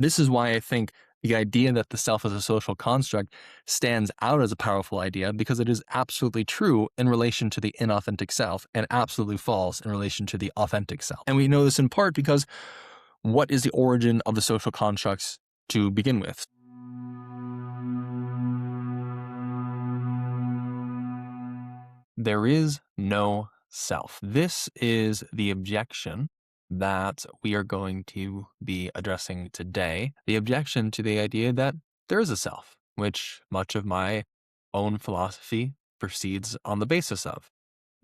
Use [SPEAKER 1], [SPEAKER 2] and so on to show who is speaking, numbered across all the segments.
[SPEAKER 1] This is why I think the idea that the self is a social construct stands out as a powerful idea, because it is absolutely true in relation to the inauthentic self and absolutely false in relation to the authentic self. And we know this in part because what is the origin of the social constructs to begin with? There is no self. This is the objection that we are going to be addressing today. The objection to the idea that there is a self, which much of my own philosophy proceeds on the basis of.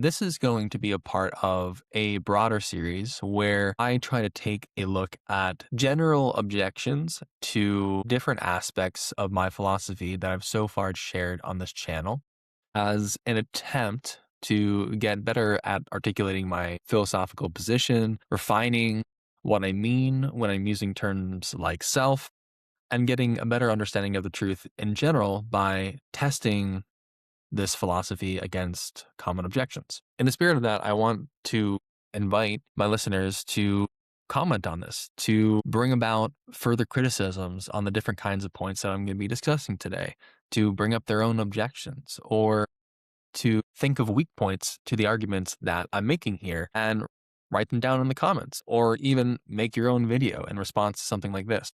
[SPEAKER 1] This is going to be a part of a broader series where I try to take a look at general objections to different aspects of my philosophy that I've so far shared on this channel as an attempt to get better at articulating my philosophical position, refining what I mean when I'm using terms like self, and getting a better understanding of the truth in general by testing this philosophy against common objections. In the spirit of that, I want to invite my listeners to comment on this, to bring about further criticisms on the different kinds of points that I'm going to be discussing today, to bring up their own objections, or to think of weak points to the arguments that I'm making here and write them down in the comments, or even make your own video in response to something like this.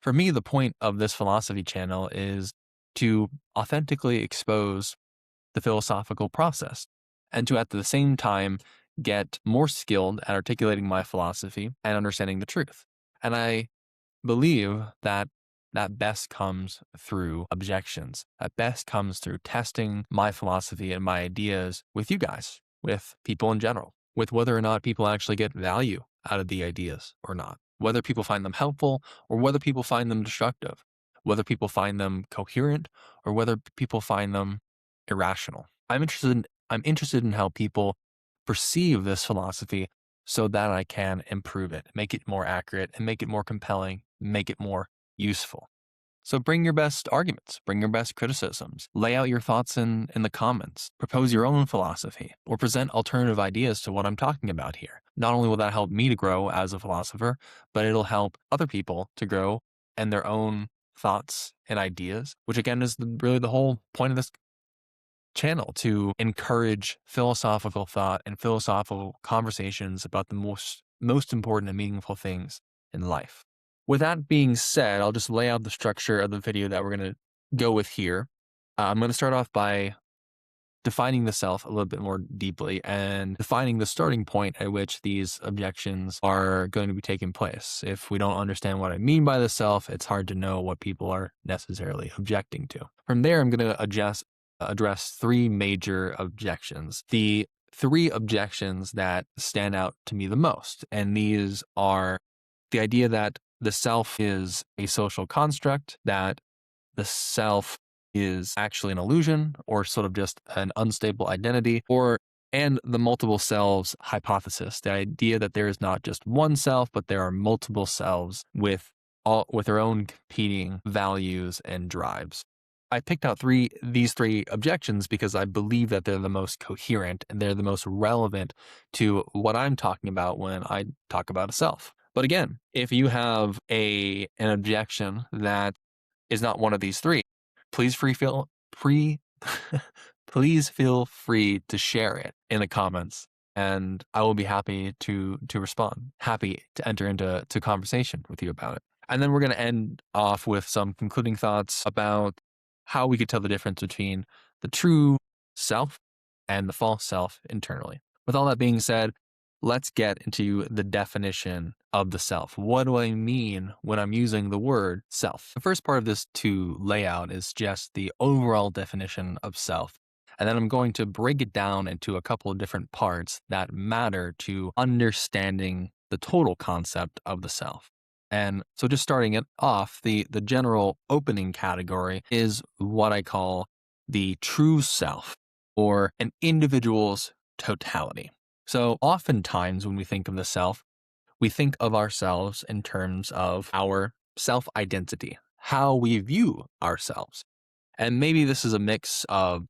[SPEAKER 1] For me, the point of this philosophy channel is to authentically expose the philosophical process and to at the same time get more skilled at articulating my philosophy and understanding the truth. And I believe that that best comes through objections. That best comes through testing my philosophy and my ideas with you guys, with people in general, with whether or not people actually get value out of the ideas or not, whether people find them helpful or whether people find them destructive, whether people find them coherent or whether people find them irrational. I'm interested in how people perceive this philosophy so that I can improve it, make it more accurate, and make it more compelling, make it more useful. So bring your best arguments, bring your best criticisms, lay out your thoughts in the comments, propose your own philosophy, or present alternative ideas to what I'm talking about here. Not only will that help me to grow as a philosopher, but it'll help other people to grow and their own thoughts and ideas, which again is really the whole point of this channel, to encourage philosophical thought and philosophical conversations about the most important and meaningful things in life. With that being said, I'll just lay out the structure of the video that we're going to go with here. I'm going to start off by defining the self a little bit more deeply and defining the starting point at which these objections are going to be taking place. If we don't understand what I mean by the self, it's hard to know what people are necessarily objecting to. From there, I'm going to address three major objections. The three objections that stand out to me the most, and these are the idea that the self is a social construct, that the self is actually an illusion or sort of just an unstable identity, and the multiple selves hypothesis, the idea that there is not just one self, but there are multiple selves with their own competing values and drives. I picked out these three objections because I believe that they're the most coherent and they're the most relevant to what I'm talking about when I talk about a self. But again, if you have an objection that is not one of these three, please please feel free to share it in the comments, and I will be happy to respond, happy to enter into conversation with you about it. And then we're going to end off with some concluding thoughts about how we could tell the difference between the true self and the false self internally. With all that being said, let's get into the definition of the self. What do I mean when I'm using the word self? The first part of this to lay out is just the overall definition of self. And then I'm going to break it down into a couple of different parts that matter to understanding the total concept of the self. And so just starting it off, the general opening category is what I call the true self, or an individual's totality. So oftentimes when we think of the self, we think of ourselves in terms of our self-identity, how we view ourselves. And maybe this is a mix of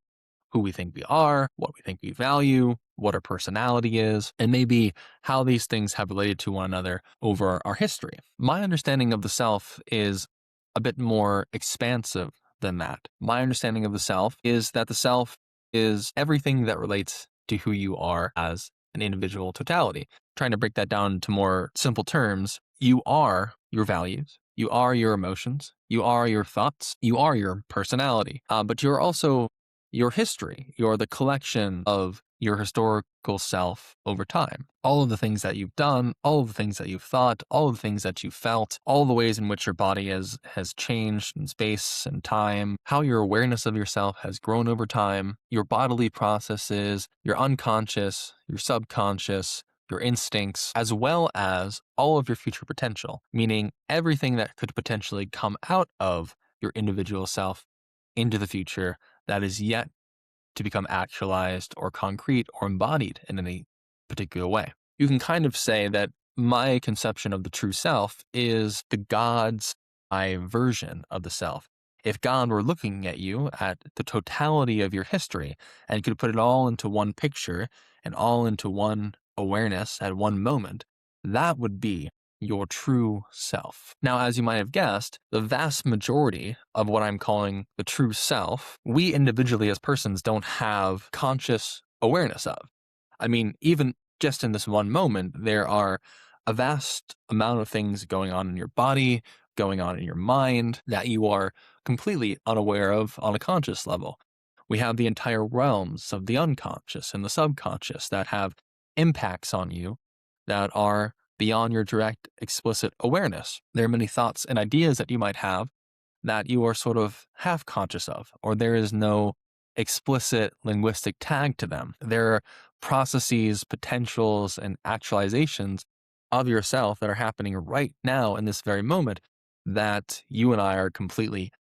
[SPEAKER 1] who we think we are, what we think we value, what our personality is, and maybe how these things have related to one another over our history. My understanding of the self is a bit more expansive than that. My understanding of the self is that the self is everything that relates to who you are as an individual totality. Trying to break that down to more simple terms, you are your values, you are your emotions, you are your thoughts, you are your personality, but you're also your history. You're the collection of your historical self over time. All of the things that you've done, all of the things that you've thought, all of the things that you've felt, all the ways in which your body has changed in space and time, how your awareness of yourself has grown over time, your bodily processes, your unconscious, your subconscious, your instincts, as well as all of your future potential, meaning everything that could potentially come out of your individual self into the future that is yet to become actualized or concrete or embodied in any particular way. You can kind of say that my conception of the true self is the God's eye version of the self. If God were looking at you at the totality of your history and could put it all into one picture and all into one awareness at one moment, that would be your true self. Now, as you might have guessed, the vast majority of what I'm calling the true self, we individually as persons don't have conscious awareness of. I mean, even just in this one moment, there are a vast amount of things going on in your body, going on in your mind that you are completely unaware of on a conscious level. We have the entire realms of the unconscious and the subconscious that have impacts on you that are beyond your direct explicit awareness. There are many thoughts and ideas that you might have that you are sort of half conscious of, or there is no explicit linguistic tag to them. There are processes, potentials, and actualizations of yourself that are happening right now in this very moment that you and I are completely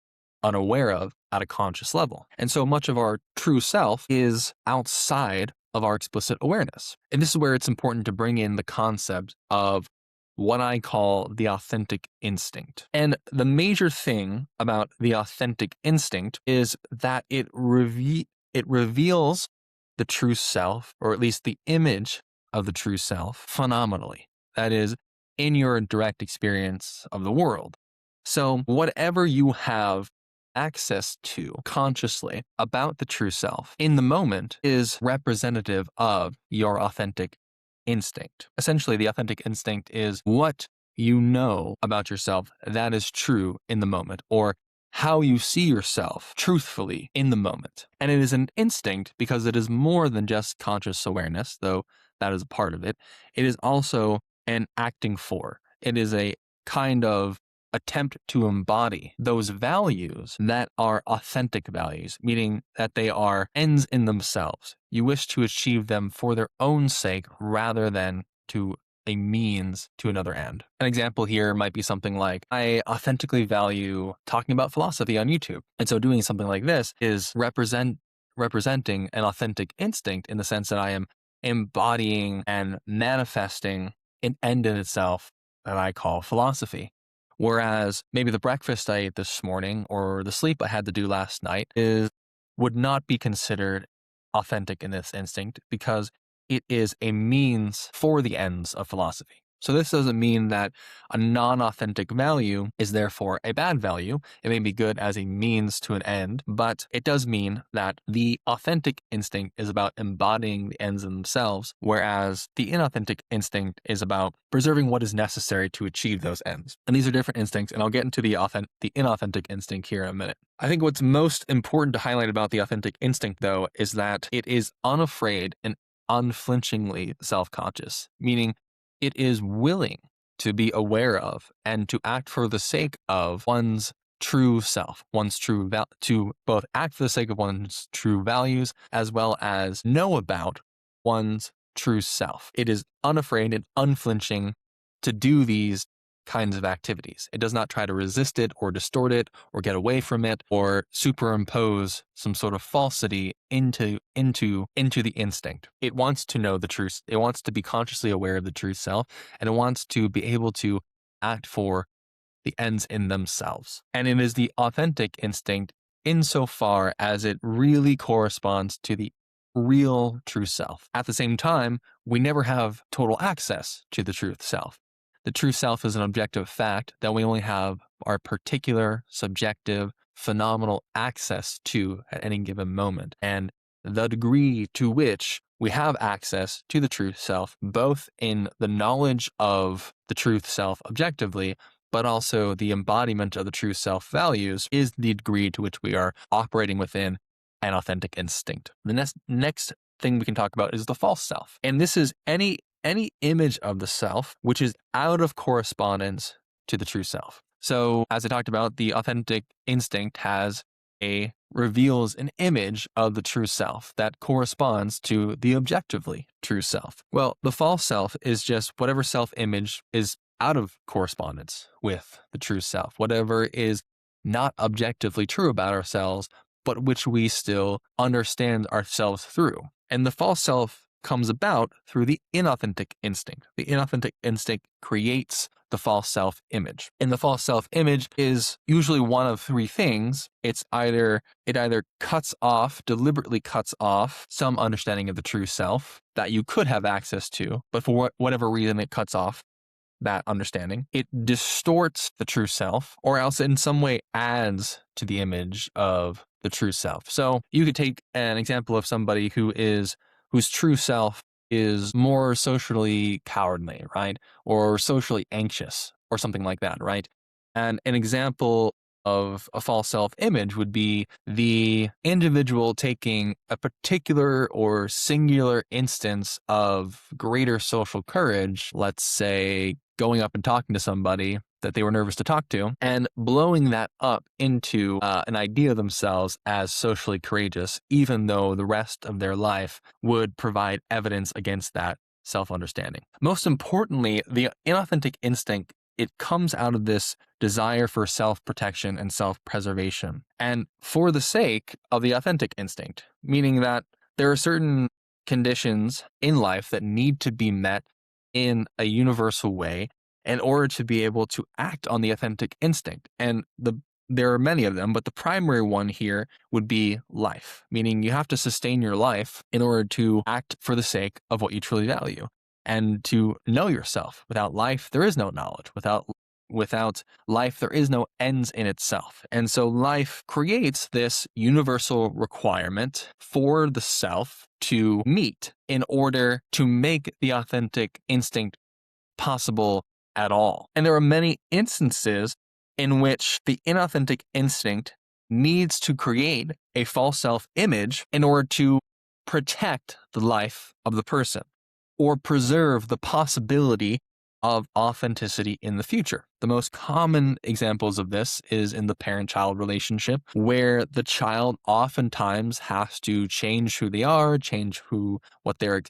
[SPEAKER 1] unaware of at a conscious level. And so much of our true self is outside of our explicit awareness. And this is where it's important to bring in the concept of what I call the authentic instinct. And the major thing about the authentic instinct is that it reveals the true self, or at least the image of the true self, phenomenally. That is, in your direct experience of the world. So whatever you have access to consciously about the true self in the moment is representative of your authentic instinct. Essentially, the authentic instinct is what you know about yourself that is true in the moment, or how you see yourself truthfully in the moment. And it is an instinct because it is more than just conscious awareness, though that is a part of it. It is also an acting for. It is a kind of attempt to embody those values that are authentic values, meaning that they are ends in themselves. You wish to achieve them for their own sake rather than to a means to another end. An example here might be something like, I authentically value talking about philosophy on YouTube. And so doing something like this is representing an authentic instinct in the sense that I am embodying and manifesting an end in itself that I call philosophy. Whereas maybe the breakfast I ate this morning or the sleep I had to do last night would not be considered authentic in this instinct because it is a means for the ends of philosophy. So this doesn't mean that a non-authentic value is therefore a bad value. It may be good as a means to an end, but it does mean that the authentic instinct is about embodying the ends in themselves, whereas the inauthentic instinct is about preserving what is necessary to achieve those ends. And these are different instincts, and I'll get into the inauthentic instinct here in a minute. I think what's most important to highlight about the authentic instinct, though, is that it is unafraid and unflinchingly self-conscious, meaning it is willing to be aware of and to act for the sake of one's true self, to both act for the sake of one's true values as well as know about one's true self. It is unafraid and unflinching to do these kinds of activities. It does not try to resist it or distort it or get away from it or superimpose some sort of falsity into the instinct. It wants to know the truth. It wants to be consciously aware of the true self, and it wants to be able to act for the ends in themselves. And it is the authentic instinct insofar as it really corresponds to the real true self. At the same time, we never have total access to the truth self. The true self is an objective fact that we only have our particular, subjective, phenomenal access to at any given moment. And the degree to which we have access to the truth self, both in the knowledge of the truth self objectively, but also the embodiment of the true self values, is the degree to which we are operating within an authentic instinct. The next thing we can talk about is the false self. And this is any image of the self which is out of correspondence to the true self. So as I talked about, the authentic instinct reveals an image of the true self that corresponds to the objectively true self. Well, the false self is just whatever self-image is out of correspondence with the true self, whatever is not objectively true about ourselves, but which we still understand ourselves through. And the false self comes about through the inauthentic instinct. The inauthentic instinct creates the false self image. And the false self image is usually one of three things. It either deliberately cuts off some understanding of the true self that you could have access to, but for whatever reason it cuts off that understanding. It distorts the true self, or else in some way adds to the image of the true self. So you could take an example of somebody whose true self is more socially cowardly, right? Or socially anxious or something like that, right? And an example of a false self-image would be the individual taking a particular or singular instance of greater social courage, let's say going up and talking to somebody that they were nervous to talk to, and blowing that up into an idea of themselves as socially courageous, even though the rest of their life would provide evidence against that self-understanding. Most importantly, the inauthentic instinct, it comes out of this desire for self-protection and self-preservation, and for the sake of the authentic instinct, meaning that there are certain conditions in life that need to be met in a universal way in order to be able to act on the authentic instinct. And there are many of them, but the primary one here would be life, meaning you have to sustain your life in order to act for the sake of what you truly value and to know yourself. Without life, there is no knowledge. Without life, there is no ends in itself. And so life creates this universal requirement for the self to meet in order to make the authentic instinct possible at all. And there are many instances in which the inauthentic instinct needs to create a false self-image in order to protect the life of the person or preserve the possibility of authenticity in the future. The most common examples of this is in the parent-child relationship, where the child oftentimes has to change who they are, change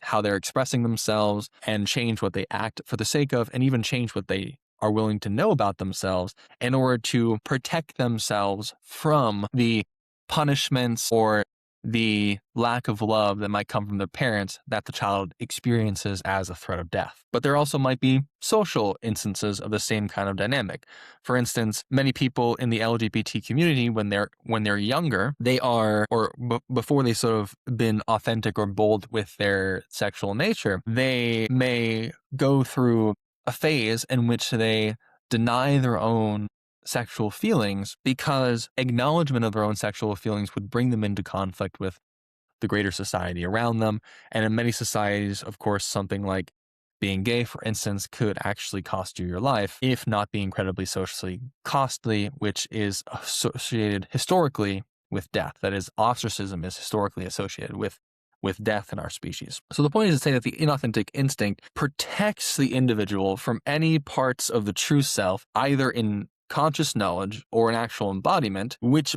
[SPEAKER 1] how they're expressing themselves, and change what they act for the sake of, and even change what they are willing to know about themselves in order to protect themselves from the punishments or the lack of love that might come from their parents that the child experiences as a threat of death. But there also might be social instances of the same kind of dynamic. For instance, many people in the LGBT community, when they're younger, they are, before they sort of been authentic or bold with their sexual nature, they may go through a phase in which they deny their own sexual feelings because acknowledgement of their own sexual feelings would bring them into conflict with the greater society around them. And in many societies, of course, something like being gay, for instance, could actually cost you your life, if not be incredibly socially costly, which is associated historically with death. That is, ostracism is historically associated with death in our species. So the point is to say that the inauthentic instinct protects the individual from any parts of the true self, either in conscious knowledge or an actual embodiment, which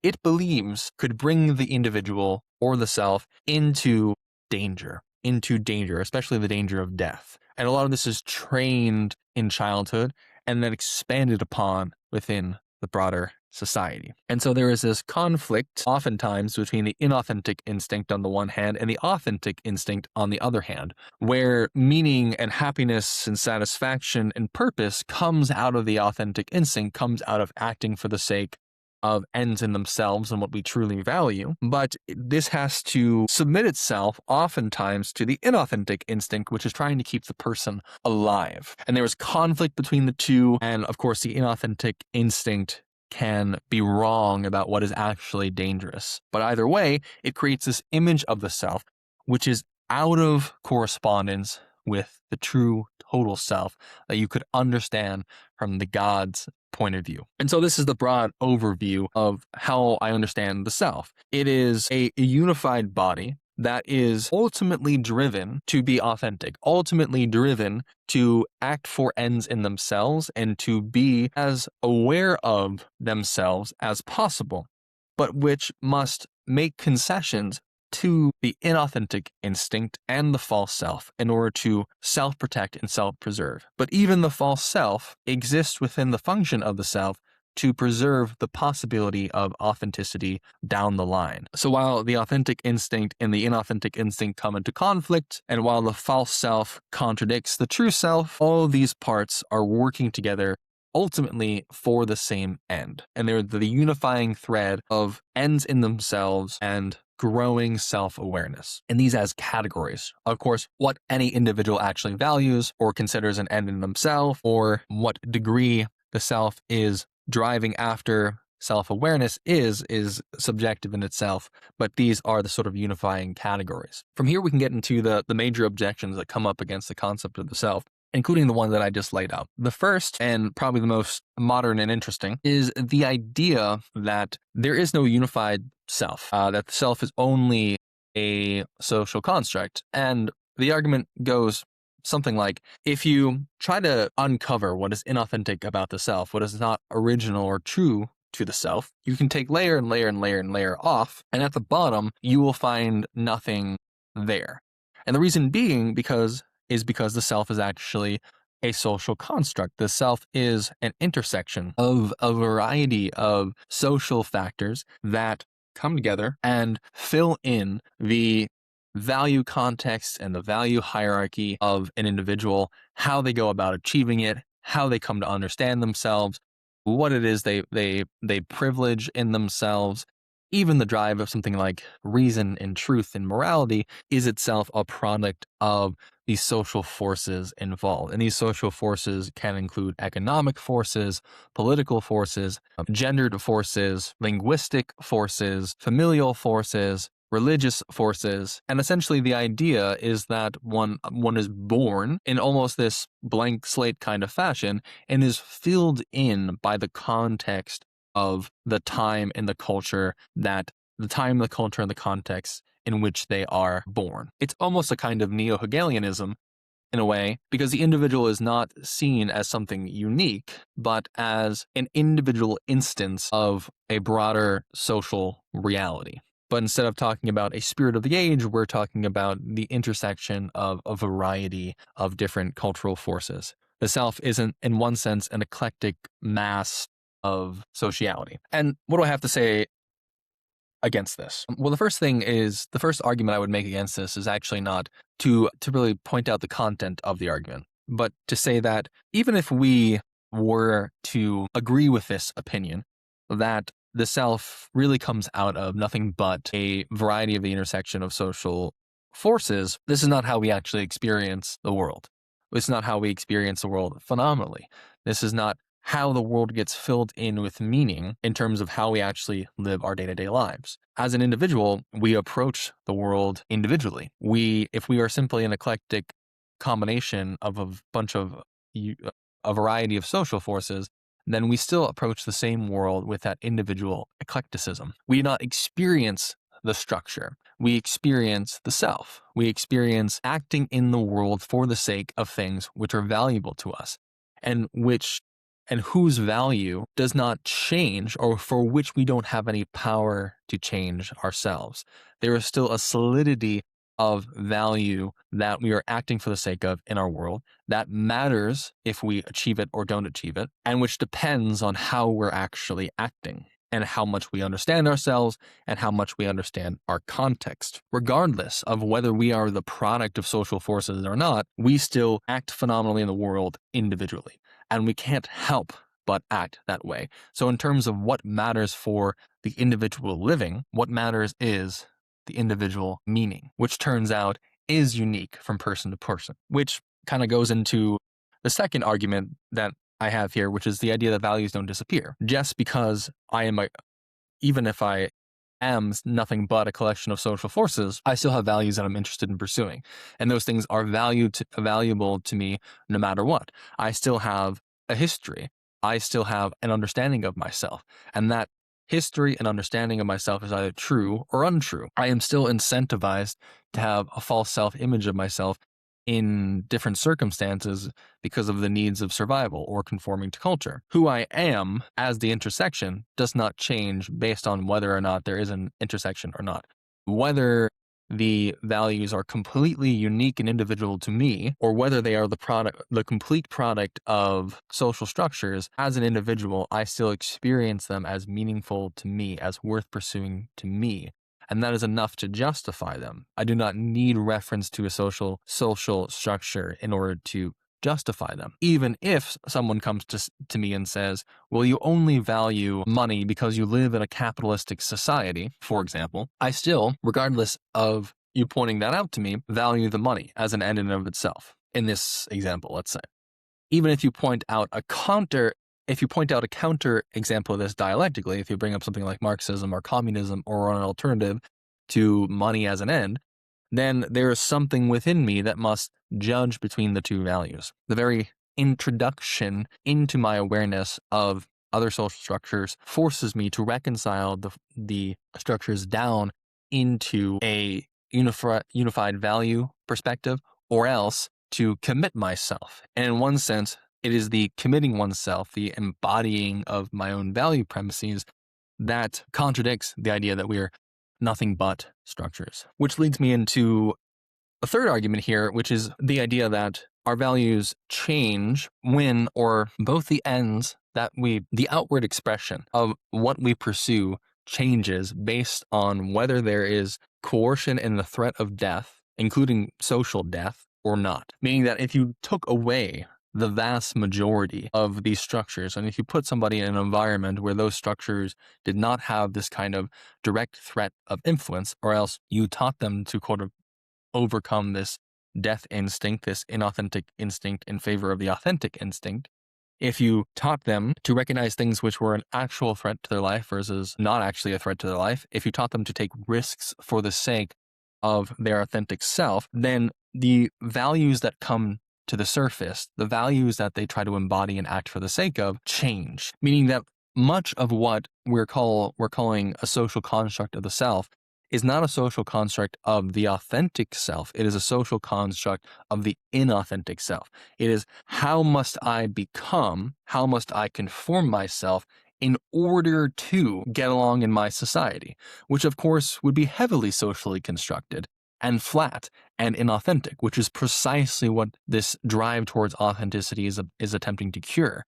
[SPEAKER 1] it believes could bring the individual or the self into danger, especially the danger of death. And a lot of this is trained in childhood and then expanded upon within the broader society. And so there is this conflict oftentimes between the inauthentic instinct on the one hand and the authentic instinct on the other hand, where meaning and happiness and satisfaction and purpose comes out of the authentic instinct, comes out of acting for the sake of ends in themselves and what we truly value, but this has to submit itself oftentimes to the inauthentic instinct, which is trying to keep the person alive. And there is conflict between the two, and of course the inauthentic instinct can be wrong about what is actually dangerous. But either way, it creates this image of the self, which is out of correspondence with the true total self that you could understand from the God's point of view. And so this is the broad overview of how I understand the self. It is a unified body that is ultimately driven to be authentic, ultimately driven to act for ends in themselves and to be as aware of themselves as possible, but which must make concessions to the inauthentic instinct and the false self in order to self-protect and self-preserve. But even the false self exists within the function of the self to preserve the possibility of authenticity down the line. So while the authentic instinct and the inauthentic instinct come into conflict, and while the false self contradicts the true self, all of these parts are working together ultimately for the same end. And they're the unifying thread of ends in themselves and growing self-awareness. And these as categories. Of course, what any individual actually values or considers an end in themselves, or what degree the self is driving after self-awareness is subjective in itself, but these are the sort of unifying categories. From here, we can get into the major objections that come up against the concept of the self, including the one that I just laid out. The first, and probably the most modern and interesting, is the idea that there is no unified self, that the self is only a social construct. And the argument goes something like, if you try to uncover what is inauthentic about the self, what is not original or true to the self, you can take layer and layer and layer and layer off, and at the bottom, you will find nothing there. And the reason being because the self is actually a social construct. The self is an intersection of a variety of social factors that come together and fill in the value context and the value hierarchy of an individual, how they go about achieving it, how they come to understand themselves, what it is they privilege in themselves. Even the drive of something like reason and truth and morality is itself a product of these social forces involved. And these social forces can include economic forces, political forces, gendered forces, linguistic forces, familial forces, religious forces. And essentially the idea is that one is born in almost this blank slate kind of fashion and is filled in by the context of the time and the culture and the context in which they are born. It's almost a kind of neo-Hegelianism in a way, because the individual is not seen as something unique, but as an individual instance of a broader social reality. But instead of talking about a spirit of the age, we're talking about the intersection of a variety of different cultural forces. The self isn't, in one sense, an eclectic mass of sociality. And what do I have to say against this? Well, the first argument I would make against this is actually not to really point out the content of the argument, but to say that even if we were to agree with this opinion, that the self really comes out of nothing but a variety of the intersection of social forces, this is not how we actually experience the world. This is not how we experience the world phenomenally. This is not how the world gets filled in with meaning in terms of how we actually live our day-to-day lives. As an individual, we approach the world individually. If we are simply an eclectic combination of a variety of social forces, then we still approach the same world with that individual eclecticism. We do not experience the structure. We experience the self. We experience acting in the world for the sake of things which are valuable to us and whose value does not change, or for which we don't have any power to change ourselves. There is still a solidity of value that we are acting for the sake of in our world that matters if we achieve it or don't achieve it, and which depends on how we're actually acting and how much we understand ourselves and how much we understand our context. Regardless of whether we are the product of social forces or not, we still act phenomenally in the world individually. And we can't help but act that way. So in terms of what matters for the individual living, what matters is the individual meaning, which turns out is unique from person to person, which kind of goes into the second argument that I have here, which is the idea that values don't disappear. Just because even if I am nothing but a collection of social forces, I still have values that I'm interested in pursuing. And those things are valuable to me no matter what. I still have a history. I still have an understanding of myself. And that history and understanding of myself is either true or untrue. I am still incentivized to have a false self-image of myself in different circumstances because of the needs of survival or conforming to culture. Who I am as the intersection does not change based on whether or not there is an intersection or not. Whether the values are completely unique and individual to me, or whether they are the complete product of social structures, as an individual, I still experience them as meaningful to me, as worth pursuing to me. And that is enough to justify them. I do not need reference to a social structure in order to justify them. Even if someone comes to me and says, well, you only value money because you live in a capitalistic society, for example, I still, regardless of you pointing that out to me, value the money as an end in and of itself. In this example, let's say. Even if you point out a counter example of this dialectically, if you bring up something like Marxism or communism or an alternative to money as an end, then there is something within me that must judge between the two values. The very introduction into my awareness of other social structures forces me to reconcile the structures down into a unified value perspective, or else to commit myself. And in one sense, it is the committing oneself, the embodying of my own value premises, that contradicts the idea that we're nothing but structures. Which leads me into a third argument here, which is the idea that our values change when, or both the outward expression of what we pursue changes based on whether there is coercion and the threat of death, including social death, or not. Meaning that if you took away the vast majority of these structures, and if you put somebody in an environment where those structures did not have this kind of direct threat of influence, or else you taught them to overcome this death instinct, this inauthentic instinct in favor of the authentic instinct, if you taught them to recognize things which were an actual threat to their life versus not actually a threat to their life, if you taught them to take risks for the sake of their authentic self, then the values that come to the surface, the values that they try to embody and act for the sake of, change. Meaning that much of what we're calling a social construct of the self is not a social construct of the authentic self. It is a social construct of the inauthentic self. It is, how must I become, how must I conform myself in order to get along in my society, which of course would be heavily socially constructed and flat and inauthentic, which is precisely what this drive towards authenticity is attempting to cure.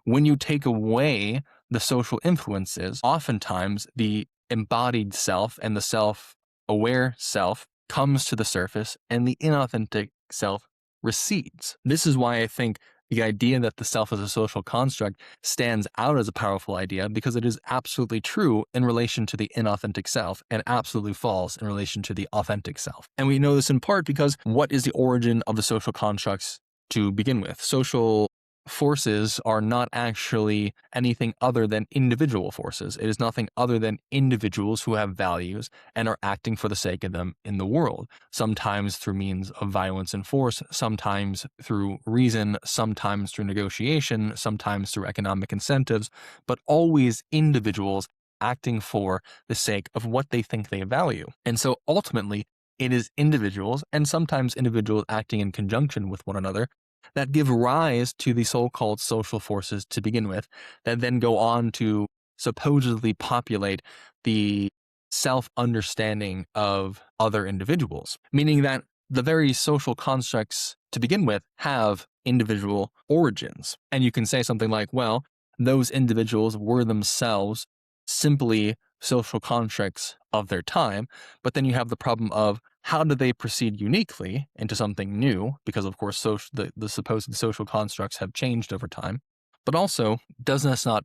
[SPEAKER 1] When you take away the social influences, oftentimes the embodied self and the self-aware self comes to the surface and the inauthentic self recedes. This is why I think the idea that the self is a social construct stands out as a powerful idea, because it is absolutely true in relation to the inauthentic self and absolutely false in relation to the authentic self. And we know this in part because what is the origin of the social constructs to begin with? Social forces are not actually anything other than individual forces. It is nothing other than individuals who have values and are acting for the sake of them in the world, sometimes through means of violence and force, sometimes through reason, sometimes through negotiation, sometimes through economic incentives, but always individuals acting for the sake of what they think they value. And so ultimately, it is individuals, and sometimes individuals acting in conjunction with one another, that give rise to the so-called social forces to begin with, that then go on to supposedly populate the self-understanding of other individuals. Meaning that the very social constructs to begin with have individual origins. And you can say something like, well, those individuals were themselves simply social constructs of their time, but then you have the problem of, how do they proceed uniquely into something new? Because of course, the supposed social constructs have changed over time. But also, does this not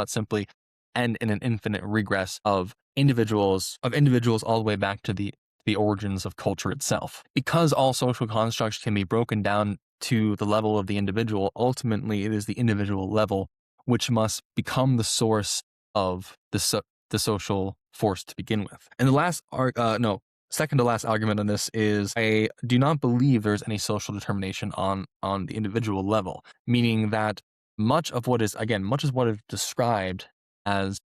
[SPEAKER 1] simply end in an infinite regress of individuals all the way back to the origins of culture itself? Because all social constructs can be broken down to the level of the individual, ultimately it is the individual level which must become the source of the social force to begin with. And second to last argument on this is, I do not believe there's any social determination on the individual level, meaning that much of what is described as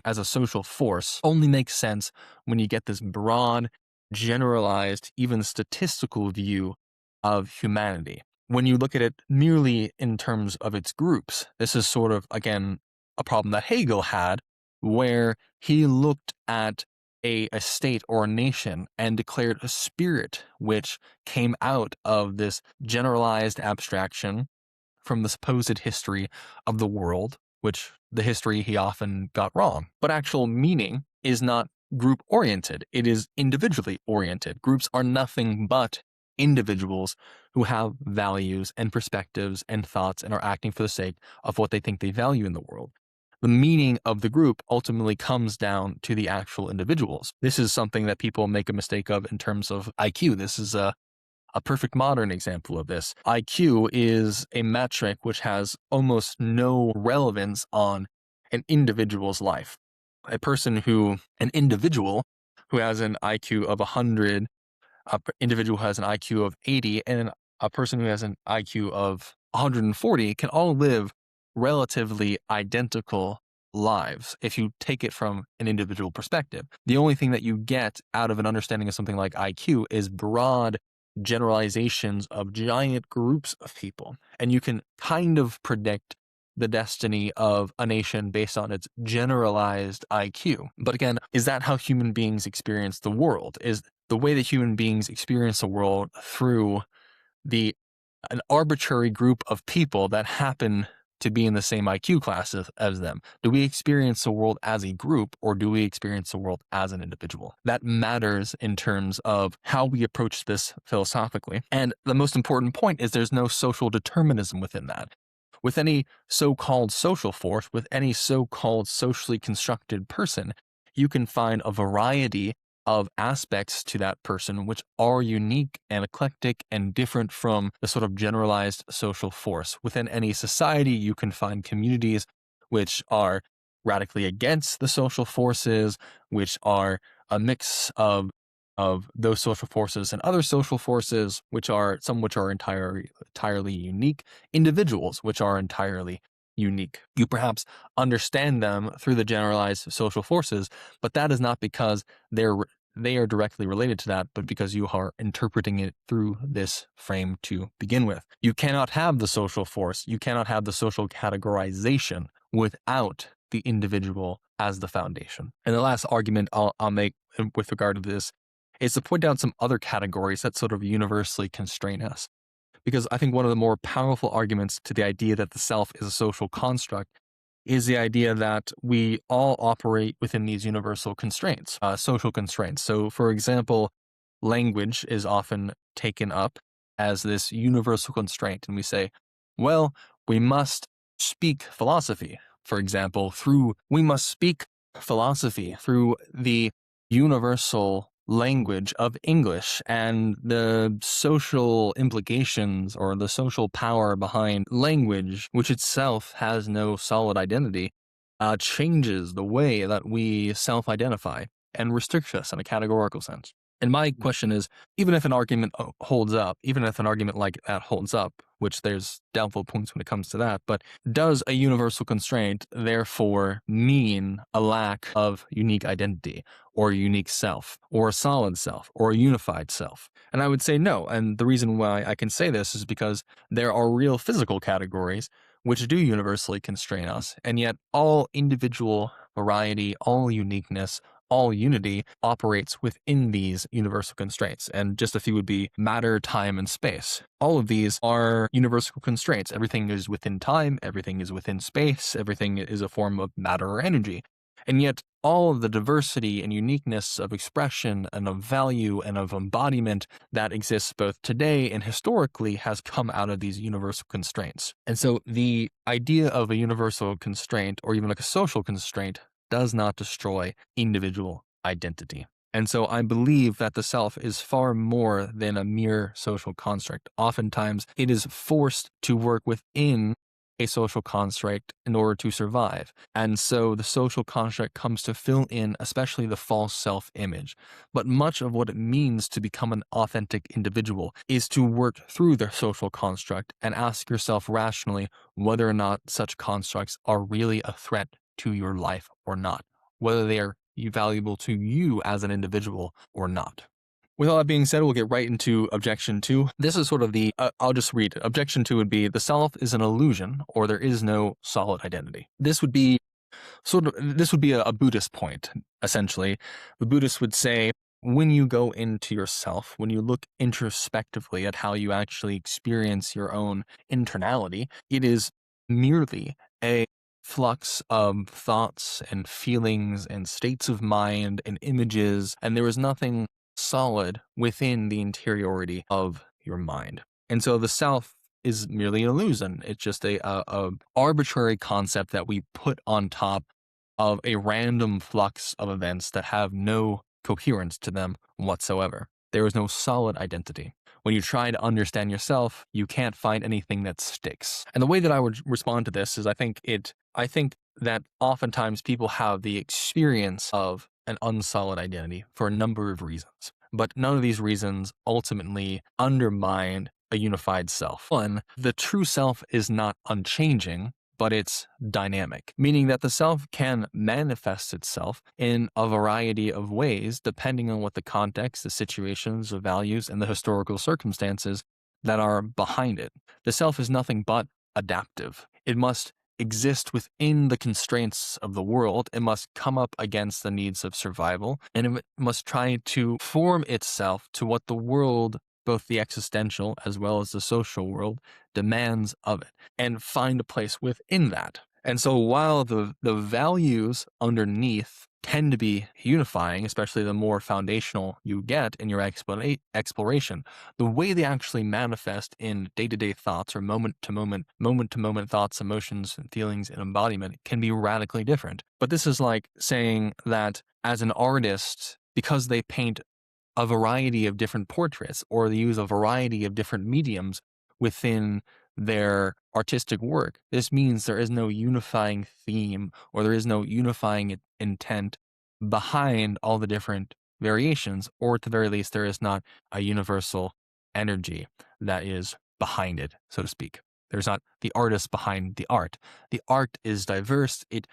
[SPEAKER 1] as a social force only makes sense when you get this broad, generalized, even statistical view of humanity. When you look at it merely in terms of its groups, this is sort of, again, a problem that Hegel had, where he looked at a state or a nation and declared a spirit which came out of this generalized abstraction from the supposed history of the world, which the history he often got wrong. But actual meaning is not group oriented, it is individually oriented. Groups are nothing but individuals who have values and perspectives and thoughts and are acting for the sake of what they think they value in the world. The meaning of the group ultimately comes down to the actual individuals. This is something that people make a mistake of in terms of IQ. This is a perfect modern example of this. IQ is a metric which has almost no relevance on an individual's life. An individual who has an IQ of 100, an individual who has an IQ of 80, and a person who has an IQ of 140 can all live relatively identical lives if you take it from an individual perspective. The only thing that you get out of an understanding of something like IQ is broad generalizations of giant groups of people, and you can kind of predict the destiny of a nation based on its generalized IQ. But again, is that how human beings experience the world? Is the way that human beings experience the world through an arbitrary group of people that happen to be in the same IQ class as them? Do we experience the world as a group, or do we experience the world as an individual? That matters in terms of how we approach this philosophically. And the most important point is there's no social determinism within that. With any so-called social force, with any so-called socially constructed person, you can find a variety of aspects to that person which are unique and eclectic and different from the sort of generalized social force. Within any society, you can find communities which are radically against the social forces, which are a mix of those social forces and other social forces, which are entirely unique, individuals which are entirely unique. You perhaps understand them through the generalized social forces, but that is not because they are directly related to that, but because you are interpreting it through this frame to begin with. You cannot have the social force, you cannot have the social categorization without the individual as the foundation. And the last argument I'll make with regard to this is to point out some other categories that sort of universally constrain us. Because I think one of the more powerful arguments to the idea that the self is a social construct is the idea that we all operate within these universal constraints, social constraints. So, for example, language is often taken up as this universal constraint, and we say, well, we must speak philosophy, for example, we must speak philosophy through the universal language of English, and the social implications or the social power behind language, which itself has no solid identity, changes the way that we self-identify and restricts us in a categorical sense. And my question is, even if an argument like that holds up, which there's doubtful points when it comes to that, but does a universal constraint therefore mean a lack of unique identity, or a unique self, or a solid self, or a unified self? And I would say no. And the reason why I can say this is because there are real physical categories which do universally constrain us, and yet all individual variety, all uniqueness, all unity operates within these universal constraints. And just a few would be matter, time, and space. All of these are universal constraints. Everything is within time, everything is within space, everything is a form of matter or energy. And yet all of the diversity and uniqueness of expression and of value and of embodiment that exists both today and historically has come out of these universal constraints. And so the idea of a universal constraint or even like a social constraint does not destroy individual identity. And so I believe that the self is far more than a mere social construct. Oftentimes it is forced to work within a social construct in order to survive. And so the social construct comes to fill in, especially the false self-image. But much of what it means to become an authentic individual is to work through the social construct and ask yourself rationally whether or not such constructs are really a threat to your life or not, whether they are valuable to you as an individual or not. With all that being said, we'll get right into objection 2. This is sort of I'll just read it. Objection 2 would be the self is an illusion or there is no solid identity. This would be a Buddhist point, essentially. The Buddhists would say, when you go into yourself, when you look introspectively at how you actually experience your own internality, it is merely a flux of thoughts and feelings and states of mind and images, and there is nothing solid within the interiority of your mind. And so the self is merely an illusion. It's just a arbitrary concept that we put on top of a random flux of events that have no coherence to them whatsoever. There is no solid identity. When you try to understand yourself, you can't find anything that sticks. And the way that I would respond to this is I think that oftentimes people have the experience of an unsolid identity for a number of reasons. But none of these reasons ultimately undermine a unified self. One, the true self is not unchanging, but it's dynamic, meaning that the self can manifest itself in a variety of ways depending on what the context, the situations, the values, and the historical circumstances that are behind it. The self is nothing but adaptive. It must exist within the constraints of the world. It must come up against the needs of survival, and it must try to form itself to what the world, both the existential as well as the social world, demands of it, and find a place within that. And so while the values underneath tend to be unifying, especially the more foundational you get in your exploration, the way they actually manifest in day-to-day thoughts or moment-to-moment thoughts, emotions, and feelings and embodiment can be radically different. But this is like saying that as an artist, because they paint a variety of different portraits or they use a variety of different mediums within their artistic work, this means there is no unifying theme or there is no unifying intent behind all the different variations, or at the very least, there is not a universal energy that is behind it, so to speak. There's not the artist behind the art. The art is diverse. It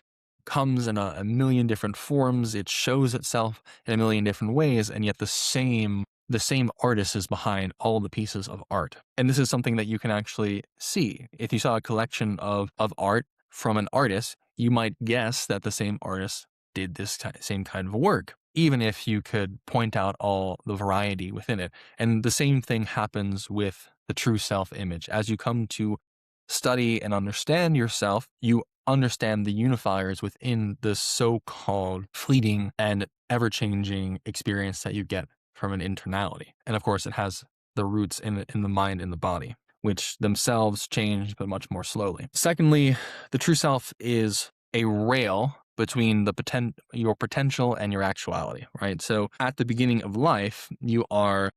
[SPEAKER 1] comes in a million different forms. It shows itself in a million different ways, and yet the same artist is behind all the pieces of art. And this is something that you can actually see. If you saw a collection of art from an artist, you might guess that the same artist did this same kind of work, even if you could point out all the variety within it. And the same thing happens with the true self-image. As you come to study and understand yourself, you understand the unifiers within the so-called fleeting and ever-changing experience that you get from an internality. And of course, it has the roots in the mind and the body, which themselves change, but much more slowly. Secondly, the true self is a rail between your potential and your actuality, right? So at the beginning of life, you are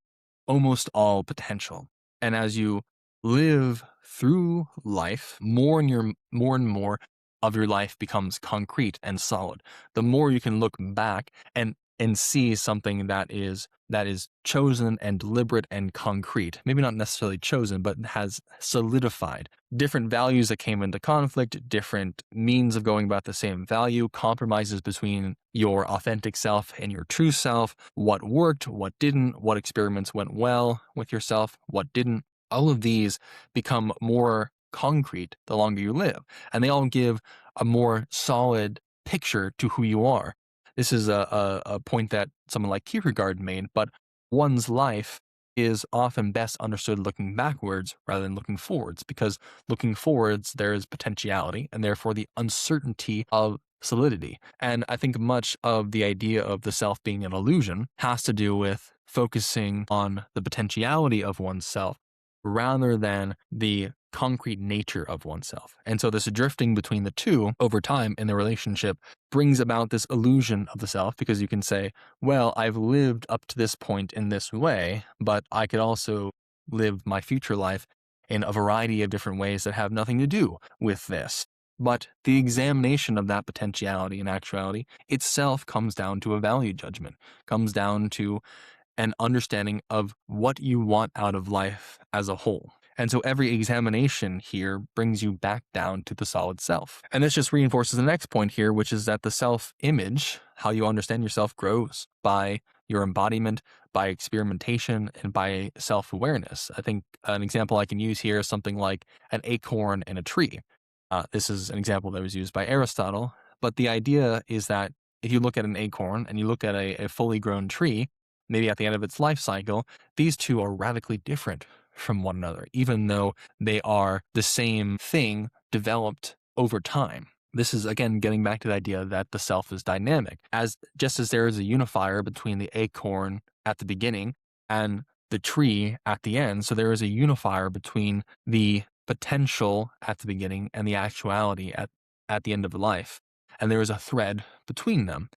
[SPEAKER 1] almost all potential. And as you live through life, more and more of your life becomes concrete and solid. The more you can look back and see something that is chosen and deliberate and concrete. Maybe not necessarily chosen, but has solidified. Different values that came into conflict, different means of going about the same value, compromises between your authentic self and your true self, what worked, what didn't, what experiments went well with yourself, what didn't. All of these become more concrete the longer you live, and they all give a more solid picture to who you are. This is a point that someone like Kierkegaard made, but one's life is often best understood looking backwards rather than looking forwards, because looking forwards, there is potentiality, and therefore the uncertainty of solidity. And I think much of the idea of the self being an illusion has to do with focusing on the potentiality of oneself rather than the concrete nature of oneself. And so this drifting between the two over time in the relationship brings about this illusion of the self, because you can say, well, I've lived up to this point in this way, but I could also live my future life in a variety of different ways that have nothing to do with this. But the examination of that potentiality and actuality itself comes down to a value judgment, comes down to an understanding of what you want out of life as a whole. And so every examination here brings you back down to the solid self. And this just reinforces the next point here, which is that the self image, how you understand yourself, grows by your embodiment, by experimentation, and by self awareness. I think an example I can use here is something like an acorn and a tree. This is an example that was used by Aristotle, but the idea is that if you look at an acorn and you look at a fully grown tree, maybe at the end of its life cycle, these two are radically different from one another, even though they are the same thing developed over time. This is, again, getting back to the idea that the self is dynamic. Just as there is a unifier between the acorn at the beginning and the tree at the end, so there is a unifier between the potential at the beginning and the actuality at the end of life. And there is a thread between them.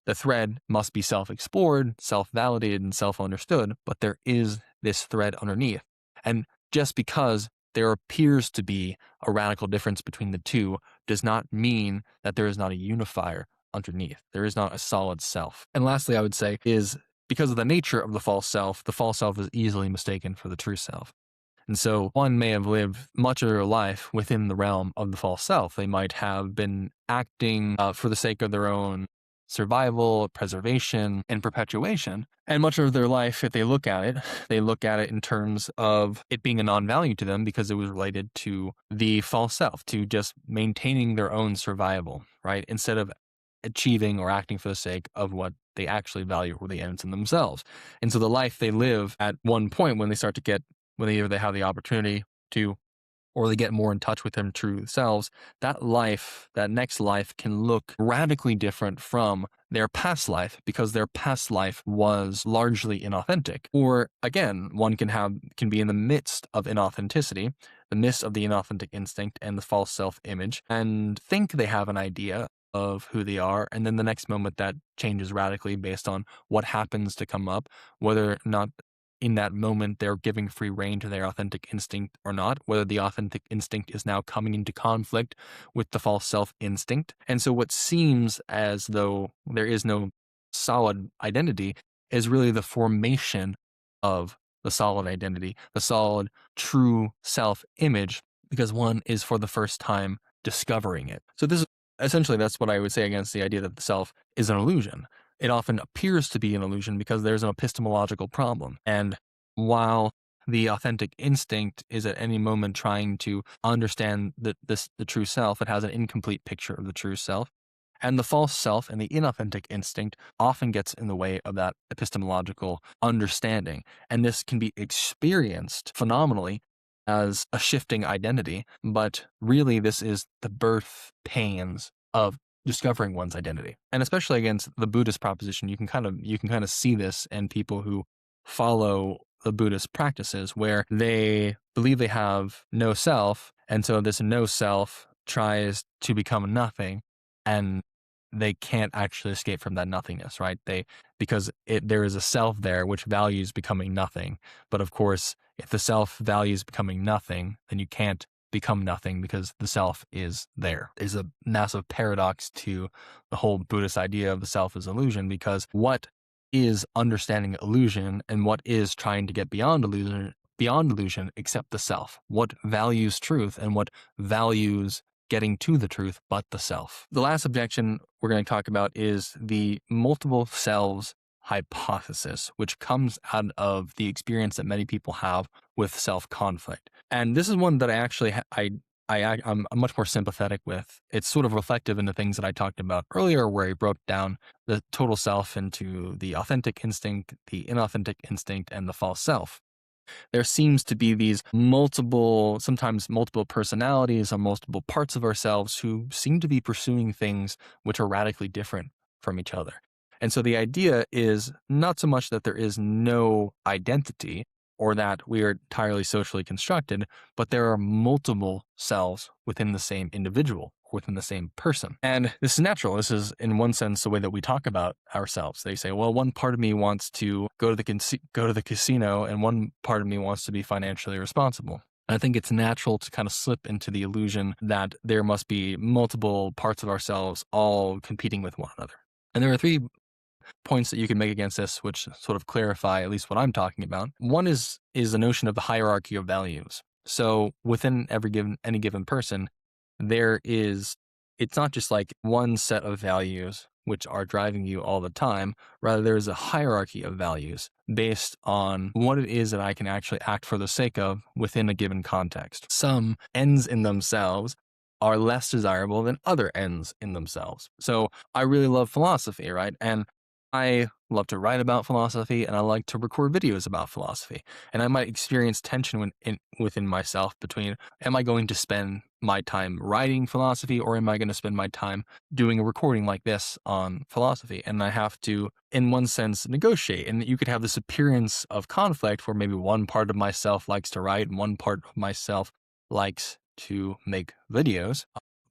[SPEAKER 1] The thread must be self-explored, self-validated, and self-understood, but there is this thread underneath. And just because there appears to be a radical difference between the two does not mean that there is not a unifier underneath. There is not a solid self. And lastly, I would say is because of the nature of the false self is easily mistaken for the true self. And so one may have lived much of their life within the realm of the false self. They might have been acting for the sake of their own survival, preservation, and perpetuation. And much of their life, if they look at it in terms of it being a non-value to them because it was related to the false self, to just maintaining their own survival, right? Instead of achieving or acting for the sake of what they actually value or the ends in themselves. And so the life they live at one point when either they have the opportunity to or they get more in touch with their true selves, that next life can look radically different from their past life because their past life was largely inauthentic. Or again, one can be in the midst of inauthenticity, the midst of the inauthentic instinct and the false self-image, and think they have an idea of who they are, and then the next moment that changes radically based on what happens to come up, whether or not in that moment they're giving free rein to their authentic instinct or not, whether the authentic instinct is now coming into conflict with the false self instinct. And so what seems as though there is no solid identity is really the formation of the solid identity, the solid true self image, because one is for the first time discovering it. So that's what I would say against the idea that the self is an illusion. It often appears to be an illusion because there's an epistemological problem. And while the authentic instinct is at any moment trying to understand the true self, it has an incomplete picture of the true self. And the false self and the inauthentic instinct often gets in the way of that epistemological understanding. And this can be experienced phenomenally as a shifting identity, but really this is the birth pains of discovering one's identity. And especially against the Buddhist proposition, you can kind of see this in people who follow the Buddhist practices where they believe they have no self, and so this no self tries to become nothing, and they can't actually escape from that nothingness, right? There is a self there which values becoming nothing. But of course, if the self values becoming nothing, then you can't become nothing because the self is there. Is a massive paradox to the whole Buddhist idea of the self as illusion, because what is understanding illusion and what is trying to get beyond illusion except the self? What values truth and what values getting to the truth but the self? The last objection we're going to talk about is the multiple selves hypothesis, which comes out of the experience that many people have with self-conflict. And this is one that I'm much more sympathetic with. It's sort of reflective in the things that I talked about earlier, where I broke down the total self into the authentic instinct, the inauthentic instinct, and the false self. there seems to be these sometimes multiple personalities or multiple parts of ourselves who seem to be pursuing things which are radically different from each other. And so the idea is not so much that there is no identity or that we are entirely socially constructed, but there are multiple selves within the same individual, within the same person. And this is natural. This is, in one sense, the way that we talk about ourselves. They say, well, one part of me wants to go to the casino, and one part of me wants to be financially responsible. I think it's natural to kind of slip into the illusion that there must be multiple parts of ourselves all competing with one another. And there are three points that you can make against this, which sort of clarify at least what I'm talking about. One is the notion of the hierarchy of values. So within any given person, it's not just like one set of values which are driving you all the time. Rather, there is a hierarchy of values based on what it is that I can actually act for the sake of within a given context. Some ends in themselves are less desirable than other ends in themselves. So I really love philosophy, right? And I love to write about philosophy, and I like to record videos about philosophy. And I might experience tension within myself between, am I going to spend my time writing philosophy, or am I going to spend my time doing a recording like this on philosophy? And I have to, in one sense, negotiate. And you could have this appearance of conflict where maybe one part of myself likes to write and one part of myself likes to make videos.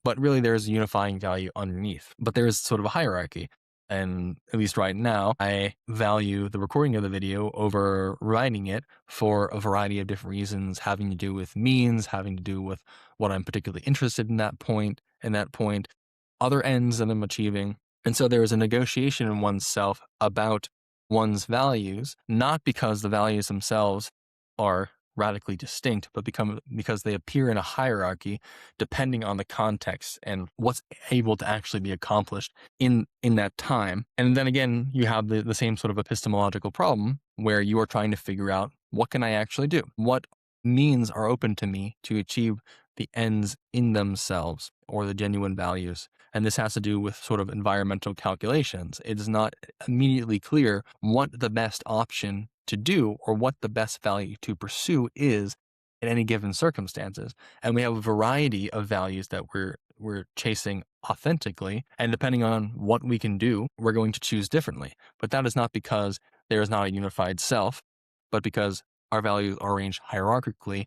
[SPEAKER 1] But really, there's a unifying value underneath. But there is sort of a hierarchy. And at least right now, I value the recording of the video over writing it for a variety of different reasons, having to do with means, having to do with what I'm particularly interested in that point, other ends that I'm achieving. And so there is a negotiation in oneself about one's values, not because the values themselves are radically distinct, but because they appear in a hierarchy depending on the context and what's able to actually be accomplished in that time. And then again, you have the same sort of epistemological problem where you are trying to figure out, what can I actually do? What means are open to me to achieve the ends in themselves or the genuine values? And this has to do with sort of environmental calculations. It is not immediately clear what the best option to do or what the best value to pursue is in any given circumstances. And we have a variety of values that we're chasing authentically. And depending on what we can do, we're going to choose differently. But that is not because there is not a unified self, but because our values are arranged hierarchically,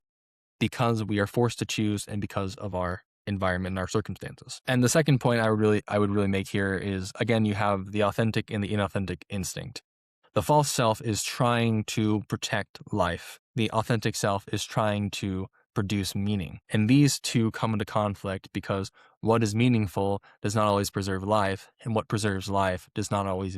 [SPEAKER 1] because we are forced to choose and because of our environment and our circumstances. And the second point I would really make here is, again, you have the authentic and the inauthentic instinct. The false self is trying to protect life. The authentic self is trying to produce meaning. And these two come into conflict because what is meaningful does not always preserve life, and what preserves life is not always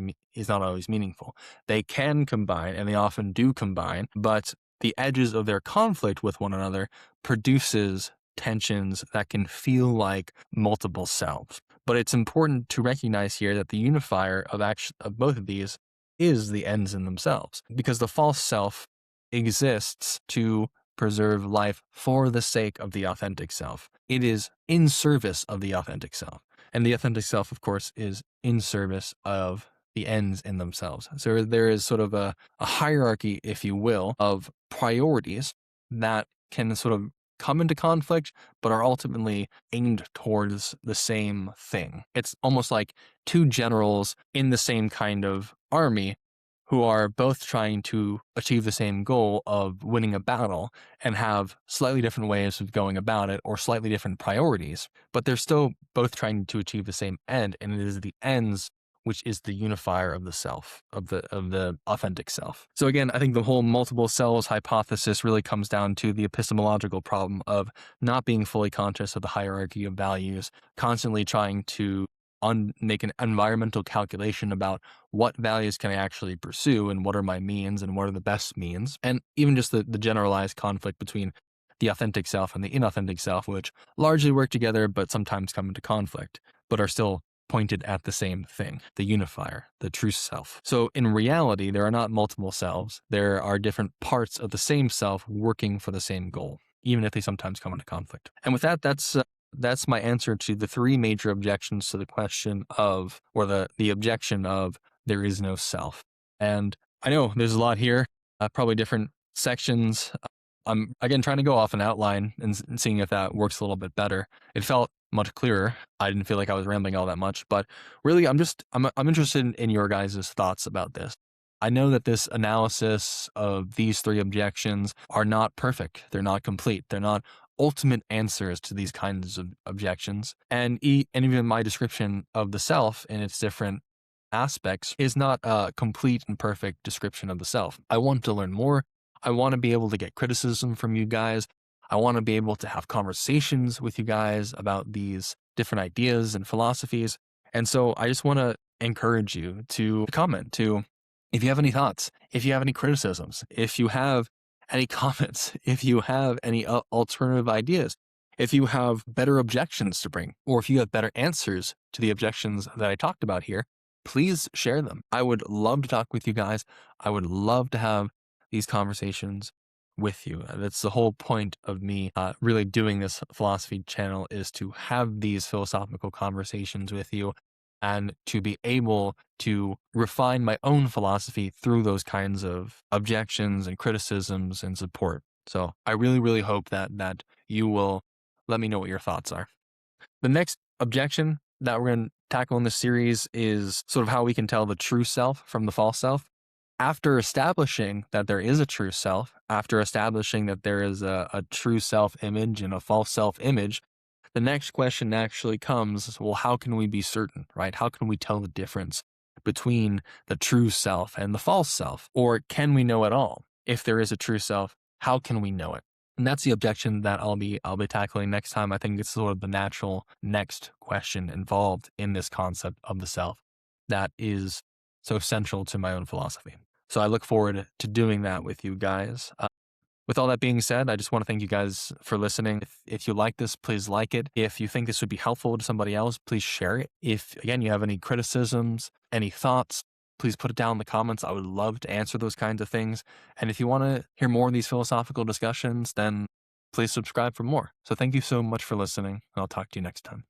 [SPEAKER 1] meaningful. They can combine, and they often do combine, but the edges of their conflict with one another produces tensions that can feel like multiple selves. But it's important to recognize here that the unifier of both of these is the ends in themselves, because the false self exists to preserve life for the sake of the authentic self. It is in service of the authentic self. And the authentic self, of course, is in service of the ends in themselves. So there is sort of a hierarchy, if you will, of priorities that can sort of come into conflict, but are ultimately aimed towards the same thing. It's almost like two generals in the same kind of army who are both trying to achieve the same goal of winning a battle and have slightly different ways of going about it or slightly different priorities, but they're still both trying to achieve the same end, and it is the ends which is the unifier of the self, of the authentic self. So again, I think the whole multiple selves hypothesis really comes down to the epistemological problem of not being fully conscious of the hierarchy of values, constantly trying to make an environmental calculation about what values can I actually pursue and what are my means and what are the best means. And even just the generalized conflict between the authentic self and the inauthentic self, which largely work together but sometimes come into conflict, but are still pointed at the same thing, the unifier, the true self. So in reality, there are not multiple selves. There are different parts of the same self working for the same goal, even if they sometimes come into conflict. And with that, that's my answer to the three major objections to the question of, or the objection of, there is no self. And I know there's a lot here, probably different sections. I'm again trying to go off an outline and seeing if that works a little bit better. It felt much clearer. I didn't feel like I was rambling all that much, but really, I'm interested in your guys' thoughts about this. I know that this analysis of these three objections are not perfect. They're not complete. They're not ultimate answers to these kinds of objections. And even my description of the self in its different aspects is not a complete and perfect description of the self. I want to learn more. I want to be able to get criticism from you guys. I want to be able to have conversations with you guys about these different ideas and philosophies. And so I just want to encourage you to comment, to if you have any thoughts, if you have any criticisms, if you have any comments, if you have any alternative ideas, if you have better objections to bring, or if you have better answers to the objections that I talked about here, please share them. I would love to talk with you guys. I would love to have these conversations with you. That's the whole point of me really doing this philosophy channel, is to have these philosophical conversations with you and to be able to refine my own philosophy through those kinds of objections and criticisms and support. So I really, really hope that you will let me know what your thoughts are. The next objection that we're going to tackle in this series is sort of how we can tell the true self from the false self. After establishing that there is a true self, after establishing that there is a true self image and a false self image, the next question actually comes, well, how can we be certain, right? How can we tell the difference between the true self and the false self? Or can we know at all? If there is a true self, how can we know it? And that's the objection that I'll be tackling next time. I think it's sort of the natural next question involved in this concept of the self that is so central to my own philosophy. So I look forward to doing that with you guys. With all that being said, I just want to thank you guys for listening. If you like this, please like it. If you think this would be helpful to somebody else, please share it. If, again, you have any criticisms, any thoughts, please put it down in the comments. I would love to answer those kinds of things. And if you want to hear more of these philosophical discussions, then please subscribe for more. So thank you so much for listening. I'll talk to you next time.